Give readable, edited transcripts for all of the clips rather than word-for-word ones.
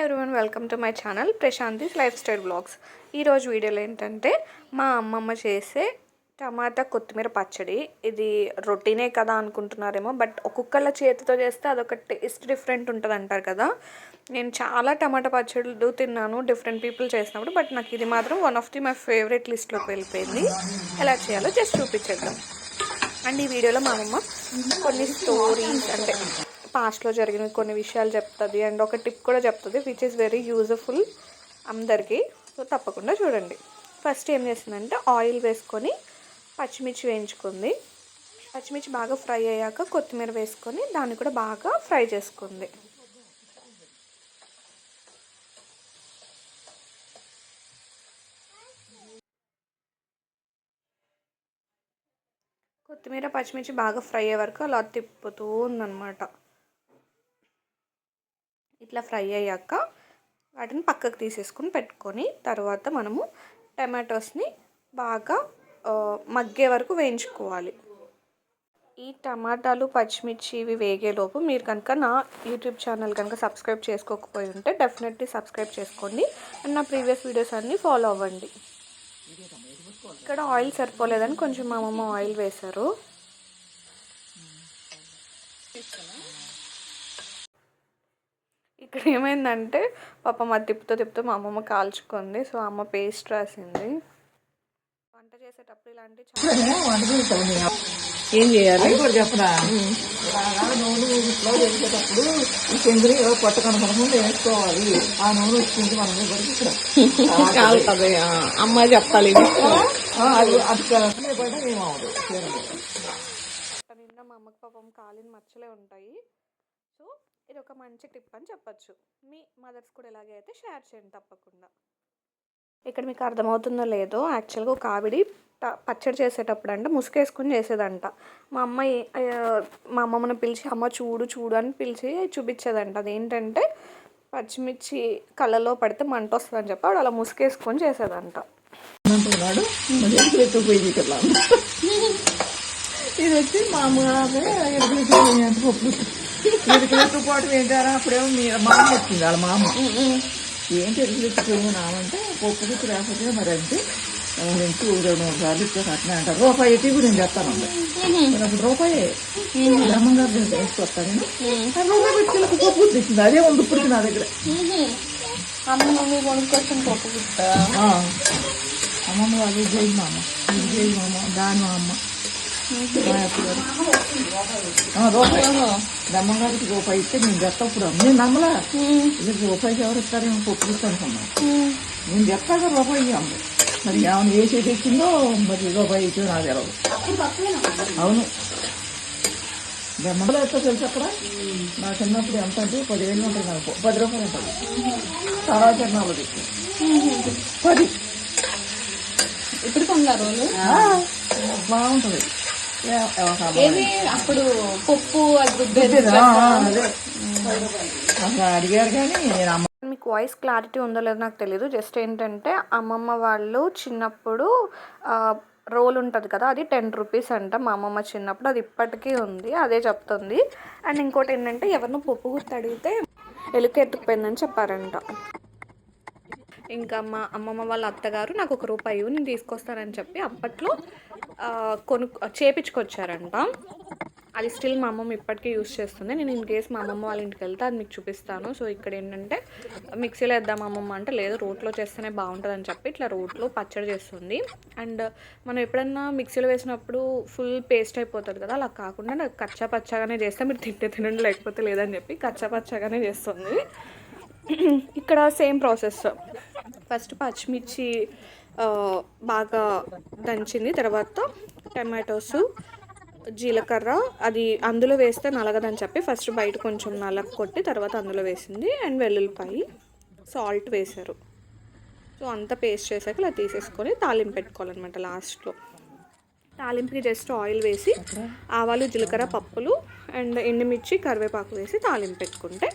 Everyone, welcome to my channel Prashanti's lifestyle blogs. ఈరోజు వీడియోలో ఏంటంటే మా అమ్మమ్మ చేసే టమాటా కొత్తిమీర పచ్చడి. ఇది రొటీనే కదా అనుకుంటున్నారేమో, బట్ ఒక్కొక్కళ్ళ చేతితో చేస్తే అదొక టేస్ట్ డిఫరెంట్ ఉంటుంది అంటారు కదా. నేను చాలా టమాటా పచ్చళ్ళు తిన్నాను డిఫరెంట్ పీపుల్ చేసినప్పుడు, బట్ నాకు ఇది మాత్రం one of the my favourite లిస్ట్లోకి వెళ్ళిపోయింది. ఎలా చేయాలో జస్ట్ చూపించేద్దాం. అండ్ ఈ వీడియోలో మా అమ్మమ్మ కొన్ని స్టోరీస్ అంటే పాస్ట్లో జరిగిన కొన్ని విషయాలు చెప్తుంది అండ్ ఒక టిప్ కూడా చెప్తుంది, విచ్ ఈస్ వెరీ యూజ్ఫుల్ అందరికీ. సో తప్పకుండా చూడండి. ఫస్ట్ ఏం చేసిందంటే ఆయిల్ వేసుకొని పచ్చిమిర్చి వేయించుకుంది. పచ్చిమిర్చి బాగా ఫ్రై అయ్యాక కొత్తిమీర వేసుకొని దాన్ని కూడా బాగా ఫ్రై చేసుకుంది. కొత్తిమీర పచ్చిమిర్చి బాగా ఫ్రై అయ్యే వరకు అలా తిప్పుతూ ఉందన్నమాట. ఇట్లా ఫ్రై అయ్యాక వాటిని పక్కకు తీసేసుకుని పెట్టుకొని తర్వాత మనము టమాటోస్ని బాగా మగ్గే వరకు వేయించుకోవాలి. ఈ టమాటాలు పచ్చిమిర్చి ఇవి వేగేలోపు మీరు కనుక నా యూట్యూబ్ ఛానల్ కనుక సబ్స్క్రైబ్ చేసుకోకపోయి ఉంటే డెఫినెట్లీ సబ్స్క్రైబ్ చేసుకోండి అండ్ నా ప్రీవియస్ వీడియోస్ అన్నీ ఫాలో అవ్వండి. ఇక్కడ ఆయిల్ సరిపోలేదని కొంచెం మా అమ్మమ్మ ఆయిల్ వేశారు. ఇక్కడ ఏమైందంటే పాపం అది తిప్పుతూ మా అమ్మమ్మ కాల్చుకుంది. సో అమ్మ పేస్ట్ రాసింది. వంట చేసేటప్పుడు ఇలాంటి ఏం చేయాలి చెప్పరా, నూనె ఇంట్లో చేసేటప్పుడు ఈ చెంగుని పట్టుకొనకుండా వేసుకోవాలి. ఆ నూనె వచ్చింది మనం ఇక్కడ అమ్మ చెప్పాలి. అది ఏమవుతుంది నిన్న మా అమ్మకి పాపం కాలిన మచ్చలే ఉంటాయి. సో ఇది ఒక మంచి టిప్ అని చెప్పచ్చు. మీ మదర్స్ కూడా ఇలాగే అయితే షేర్ చేయండి తప్పకుండా. ఇక్కడ మీకు అర్థమవుతుందో లేదో, యాక్చువల్గా ఒక ఆవిడ పచ్చడి చేసేటప్పుడు అంటే ముసుకేసుకుని చేసేదంట. మా అమ్మమ్మని పిలిచి అమ్మ చూడు అని పిలిచి చూపించేదంట. అదేంటంటే పచ్చిమిర్చి కళ్ళలో పడితే మంట వస్తుందని చెప్పి ఆవిడ అలా ముసుకేసుకొని చేసేదంట. ఇది వచ్చి మామూలుగా పప్పు ఎరుకులెత్తు పాటు ఏంటారా, అప్పుడేమో మా అమ్మ వచ్చింది. వాళ్ళ మా అమ్మ ఏంటి ఎరుకులెత్తిపోయినామంటే పప్పు గుర్తు లేకపోతే మరి అంటే నుంచి 2-3 సార్లు ఇచ్చేసి అట్నే అంటారు. రూపాయి ఎత్తి కూడా నేను చెప్తానండి. అప్పుడు రూపాయి బ్రహ్మంగారు వేసుకొస్తాను నేను. రూపాయి పెట్టుకెళ్ళి పప్పు గుర్తు ఇచ్చింది. అదే ఉంది ఇప్పుడు నా దగ్గర. అమ్మమ్మ కొనుక్కొచ్చిన పప్పు గుర్త అమ్మమ్మ వాళ్ళు జై మా అమ్మ దాని మా అమ్మ బ్రహ్మంగారికి రూపాయి ఇస్తే నేను చెప్తాప్పుడు నేను నమ్మలా. ఇది రూపాయికి ఎవరు ఇస్తారేమో పప్పు ఇస్తాను అనుకున్నాను. నేను చెప్తాక రూపాయి అమ్మ మరి ఏమైనా వేసేది ఇచ్చిందో మరి రూపాయి ఇచ్చిందో నాకు తెలవదు. అవును, బ్రహ్మంలో ఎట్లా తెలుసు. అక్కడ నా చిన్నప్పుడు ఎంత అంటే 10,000 ఉంటుంది నాకు. 10 రూపాయలు ఉంటుంది. చాలా చిన్నది 10. ఇప్పుడు కొన్నారు బాగుంటుంది. అప్పుడు పప్పు అడిగారు కానీ మీకు వాయిస్ క్లారిటీ ఉందో లేదో నాకు తెలియదు. జస్ట్ ఏంటంటే అమ్మమ్మ వాళ్ళు చిన్నప్పుడు రోల్ ఉంటుంది కదా, అది 10 రూపీస్ అంట. మా అమ్మమ్మ చిన్నప్పుడు, అది ఇప్పటికీ ఉంది, అదే చెప్తుంది. అండ్ ఇంకోటి ఏంటంటే ఎవరినో పప్పు గుర్తు అడిగితే ఎలుక ఎత్తుకుపోయిందని చెప్పారంట. ఇంకా మా అమ్మమ్మ వాళ్ళ అత్తగారు నాకు 1 రూపాయి నేను తీసుకొస్తానని చెప్పి అప్పట్లో చేపించుకొచ్చారంట. అది స్టిల్ మా అమ్మమ్మ ఇప్పటికీ యూస్ చేస్తుంది. నేను ఇన్ కేస్ మా అమ్మమ్మ వాళ్ళ ఇంటికి వెళ్తే అది మీకు చూపిస్తాను. సో ఇక్కడ ఏంటంటే మిక్సీలో వేద్దాం అమ్మమ్మ అంటే లేదు, రోట్లో చేస్తేనే బాగుంటుందని చెప్పి ఇట్లా రోట్లో పచ్చడి చేస్తుంది. అండ్ మనం ఎప్పుడన్నా మిక్సీలో వేసినప్పుడు ఫుల్ పేస్ట్ అయిపోతుంది కదా, అలా కాకుండా నాకు కచ్చా పచ్చగానే చేస్తే మీరు తినండి లేకపోతే లేదని చెప్పి కచ్చా పచ్చగానే చేస్తుంది. ఇక్కడ సేమ్ ప్రాసెస్. ఫస్ట్ పచ్చిమిర్చి బాగా దంచింది, తర్వాత టమాటోస్, జీలకర్ర అది అందులో వేస్తే నలగదని చెప్పి ఫస్ట్ బయట కొంచెం నలగ కొట్టి తర్వాత అందులో వేసింది. అండ్ వెల్లుల్లిపాయి, సాల్ట్ వేశారు. సో అంతా పేస్ట్ చేశాక ఇలా తీసేసుకొని తాలింపు పెట్టుకోవాలన్నమాట. లాస్ట్లో తాలింపుకి జస్ట్ ఆయిల్ వేసి ఆవాలు, జీలకర్ర, పప్పులు అండ్ ఎండుమిర్చి, కరివేపాకు వేసి తాలింపు పెట్టుకుంటే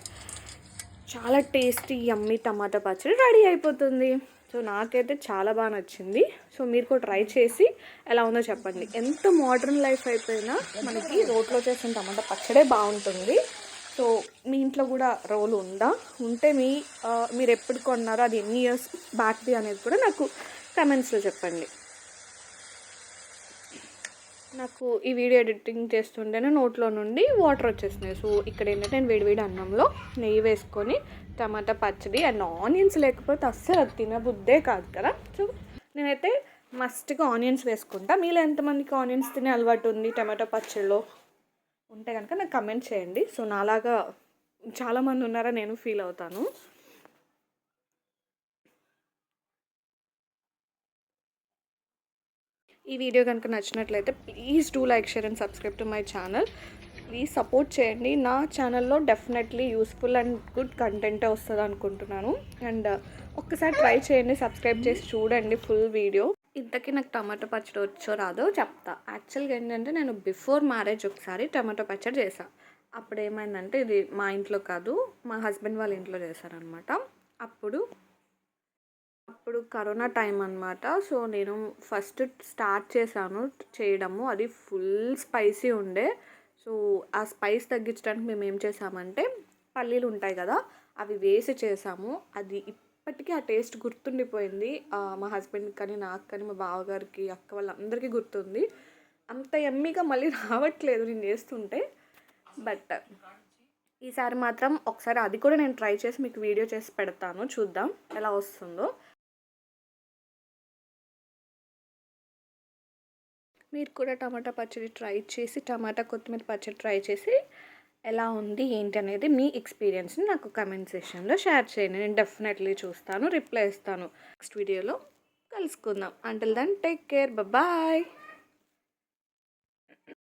చాలా టేస్టీ యమ్మీ టమాటా పచ్చడి రెడీ అయిపోతుంది. సో నాకైతే చాలా బాగా నచ్చింది. సో మీరు కూడా ట్రై చేసి ఎలా ఉందో చెప్పండి. ఎంత మోడర్న్ లైఫ్ అయిపోయినా మనకి రోట్లో చేసిన టమాటా పచ్చడే బాగుంటుంది. సో సో మీ ఇంట్లో కూడా రోలు ఉందా? ఉంటే మీరు ఎప్పుడు కొన్నారో, అది ఎన్ని ఇయర్స్ బ్యాక్ది అనేది కూడా నాకు కమెంట్స్లో చెప్పండి. నాకు ఈ వీడియో ఎడిటింగ్ చేస్తుంటేనే నోట్లో నుండి వాటర్ వచ్చేసినాయి. సో ఇక్కడ ఏంటంటే నేను వేడివేడి అన్నంలో నెయ్యి వేసుకొని టమాటా పచ్చడి అండ్ ఆనియన్స్ లేకపోతే అస్సలు అది తినబుద్దే కాదు కదా. సో నేనైతే మస్ట్గా ఆనియన్స్ వేసుకుంటా. మీలో ఎంతమందికి ఆనియన్స్ తినే అలవాటు ఉంది టమాటా పచ్చడిలో ఉంటే కనుక నాకు కమెంట్ చేయండి. సో నాలాగా చాలామంది ఉన్నారా నేను ఫీల్ అవుతాను. ఈ వీడియో కనుక నచ్చినట్లయితే please do like, share and subscribe to my channel. Please support చేయండి. నా ఛానల్లో డెఫినెట్లీ యూస్ఫుల్ అండ్ గుడ్ కంటెంటే వస్తుంది అనుకుంటున్నాను. అండ్ ఒక్కసారి ట్రై చేయండి, సబ్స్క్రైబ్ చేసి చూడండి ఫుల్ వీడియో. ఇంతకీ నాకు టమాటో పచ్చడి వచ్చో రాదో చెప్తా. యాక్చువల్గా ఏంటంటే నేను బిఫోర్ మ్యారేజ్ ఒకసారి టమాటో పచ్చడి చేశాను. అప్పుడు ఏమైందంటే, ఇది మా ఇంట్లో కాదు, మా హస్బెండ్ వాళ్ళ ఇంట్లో చేశారనమాట. అప్పుడు కరోనా టైం అనమాట. సో నేను ఫస్ట్ స్టార్ట్ చేశాను చేయడము. అది ఫుల్ స్పైసీ ఉండే. సో ఆ స్పైస్ తగ్గించడానికి మేము ఏం చేసామంటే, పల్లీలు ఉంటాయి కదా, అవి వేసి చేసాము. అది ఇప్పటికీ ఆ టేస్ట్ గుర్తుండిపోయింది. మా హస్బెండ్కి కానీ, నాకు కానీ, మా బావగారికి, అక్క వాళ్ళందరికీ గుర్తుంది. అంత ఎమ్మీగా మళ్ళీ రావట్లేదు నేను చేస్తుంటే. బట్ ఈసారి మాత్రం ఒకసారి అది కూడా నేను ట్రై చేసి మీకు వీడియో చేసి పెడతాను, చూద్దాం ఎలా వస్తుందో. మీరు కూడా టమాటా పచ్చడి ట్రై చేసి, టమాటా కొత్తిమీర పచ్చడి ట్రై చేసి ఎలా ఉంది ఏంటి అనేది మీ ఎక్స్పీరియన్స్ని నాకు కమెంట్ సెక్షన్లో షేర్ చేయండి. నేను డెఫినెట్లీ చూస్తాను, రిప్లై ఇస్తాను. నెక్స్ట్ వీడియోలో కలుసుకుందాం. Until then take care, bye.